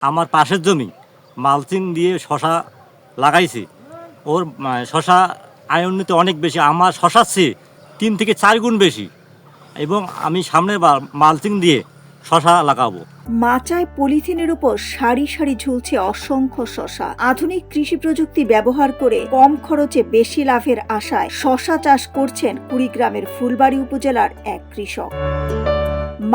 আমার পাশের জমি মালচিং দিয়ে শশা লাগাইছি। ওর শশা আয়নিত অনেক বেশি, আমার শশার চেয়ে 3 থেকে 4 গুণ বেশি, এবং আমি সামনের বার মালচিং দিয়ে শশা লাগাবো। মাচায় পলিথিনের উপর সারি সারি ঝুলছে অসংখ্য শশা। আধুনিক কৃষি প্রযুক্তি ব্যবহার করে কম খরচে বেশি লাভের আশায় শশা চাষ করছেন কুড়িগ্রামের ফুলবাড়ী উপজেলার এক কৃষক।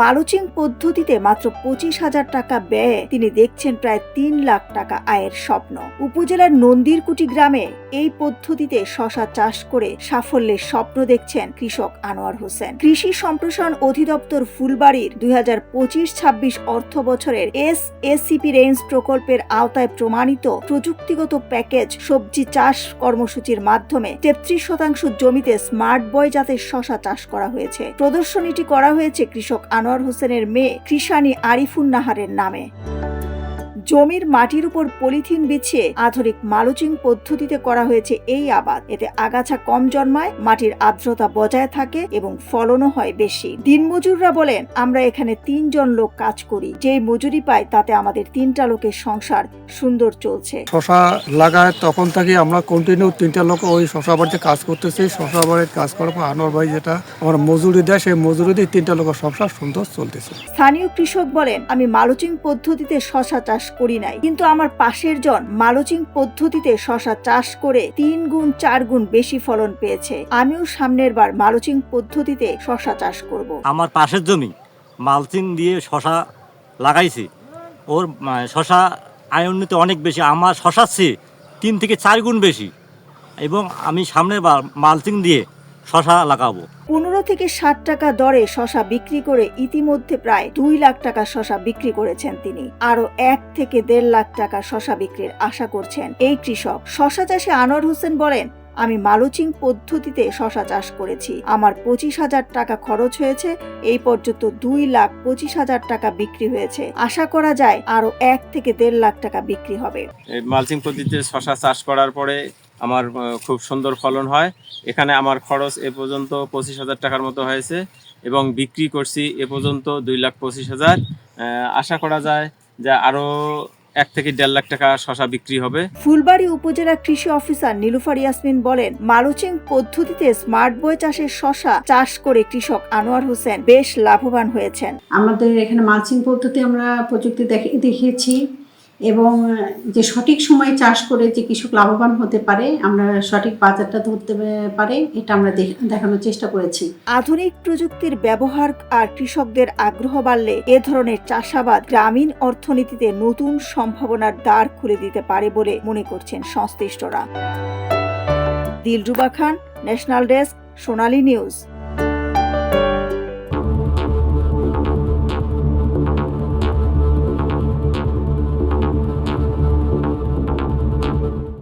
মালচিং পদ্ধতিতে মাত্র 25,000 টাকা ব্যয়ে তিনি দেখছেন প্রায় 3 লাখ টাকা আয়ের স্বপ্ন। উপজেলার নন্দীরকুটি গ্রামে এই পদ্ধতিতে শশা চাষ করে সাফল্যের স্বপ্ন দেখছেন কৃষক আনোয়ার হোসেন। কৃষি সম্প্রসারণ অধিদপ্তর ফুলবাড়ীর 2025-26 অর্থ বছরের এসএসিপি রেঞ্জ প্রকল্পের আওতায় প্রমাণিত প্রযুক্তিগত প্যাকেজ সবজি চাষ কর্মসূচির মাধ্যমে 33% জমিতে স্মার্ট বয় জাতের শশা চাষ করা হয়েছে। প্রদর্শনীটি করা হয়েছে কৃষক আনোয়ার হোসেনের মেয়ে কৃষানী আরিফুন নাহারের নামে। জমির মাটির উপর পলিথিন বিছিয়ে আধুনিক মালচিং পদ্ধতিতে করা হয়েছে এই আবাদ। এতে আগাছা কম জন্মায়, মাটির আর্দ্রতা বজায় থাকে এবং ফলনও হয় বেশি। দিনমজুররা বলেন, আমরা এখানে 3 জন লোক কাজ করি, যেই মজুরি পাই তাতে আমাদের 3টা লোকের সংসার সুন্দর চলছে। শশা লাগায় তখন থেকে আমরা কন্টিনিউ 3টা লোক ওই শশা বাড়িতে কাজ করতেছি। শশা বাড়িতে কাজ করার পর আনোয়ার ভাই যেটা আমার মজুরি দেয়, সেই মজুরি দিয়ে 3টা লোকের সংসার সুন্দর চলতেছে। স্থানীয় কৃষক বলেন, আমি মালচিং পদ্ধতিতে শশা চাষ করি নাই, কিন্তু আমার পাশের জন মালচিং পদ্ধতিতে শশা চাষ করে 3 গুণ 4 গুণ বেশি ফলন পেয়েছে। আমিও সামনের বার মালচিং পদ্ধতিতে শশা চাষ করব। আমার পাশের জমি মালচিং দিয়ে শশা লাগাইছি। ওর শশা আয়নিত অনেক বেশি, আমার শশার চেয়ে 3 থেকে 4 গুণ বেশি, এবং আমি সামনের বার মালচিং দিয়ে শশা লাগাবো। 15 থেকে 60 টাকা দরে শশা বিক্রি করে ইতিমধ্যে প্রায় 2 লাখ টাকা শশা বিক্রি করেছেন তিনি। আরো 1 থেকে 1.5 লাখ টাকা শশা বিক্রির আশা করছেন এই কৃষক। শশা চাষে আনোয়ার হোসেন বলেন, আমি মালচিং পদ্ধতিতে শশা চাষ করেছি। আমার 25,000 টাকা খরচ হয়েছে। এই পর্যন্ত 2,25,000 টাকা বিক্রি হয়েছে। আশা করা যায় আরো 1 থেকে 1.5 লাখ টাকা বিক্রি হবে। মালচিং পদ্ধতিতে শশা চাষ করার পরে আমার খুব সুন্দর ফলন হয়। এখানে আমার খরচ এ পর্যন্ত 25,000 টাকার মতো হয়েছে, এবং বিক্রি করছি এ পর্যন্ত 2,25,000। আশা করা যায় যে আরো 1 থেকে 1.5 লাখ টাকা শশা বিক্রি হবে। ফুলবাড়ী উপজেলা কৃষি অফিসার নীলুফার ইয়াসমিন বলেন, মালচিং পদ্ধতিতে স্মার্ট বয় চাষের শশা চাষ করে কৃষক আনোয়ার হোসেন বেশ লাভবান হয়েছেন। আমাদের এখানে মালচিং পদ্ধতি আমরা প্রযুক্তি দেখিয়েছি, এবং যে সঠিক সময়ে চাষ করে যে কৃষক লাভবান হতে পারে, আমরা সঠিক বাজারটা ধরতে পারে, এটা আমরা দেখানোর চেষ্টা করেছি। আধুনিক প্রযুক্তির ব্যবহার আর কৃষকদের আগ্রহ বাড়লে এ ধরনের চাষাবাদ গ্রামীণ অর্থনীতিতে নতুন সম্ভাবনার দ্বার খুলে দিতে পারে বলে মনে করছেন সংশ্লিষ্টরা। দিলরুবা খান, ন্যাশনাল ডেস্ক, সোনালী নিউজ।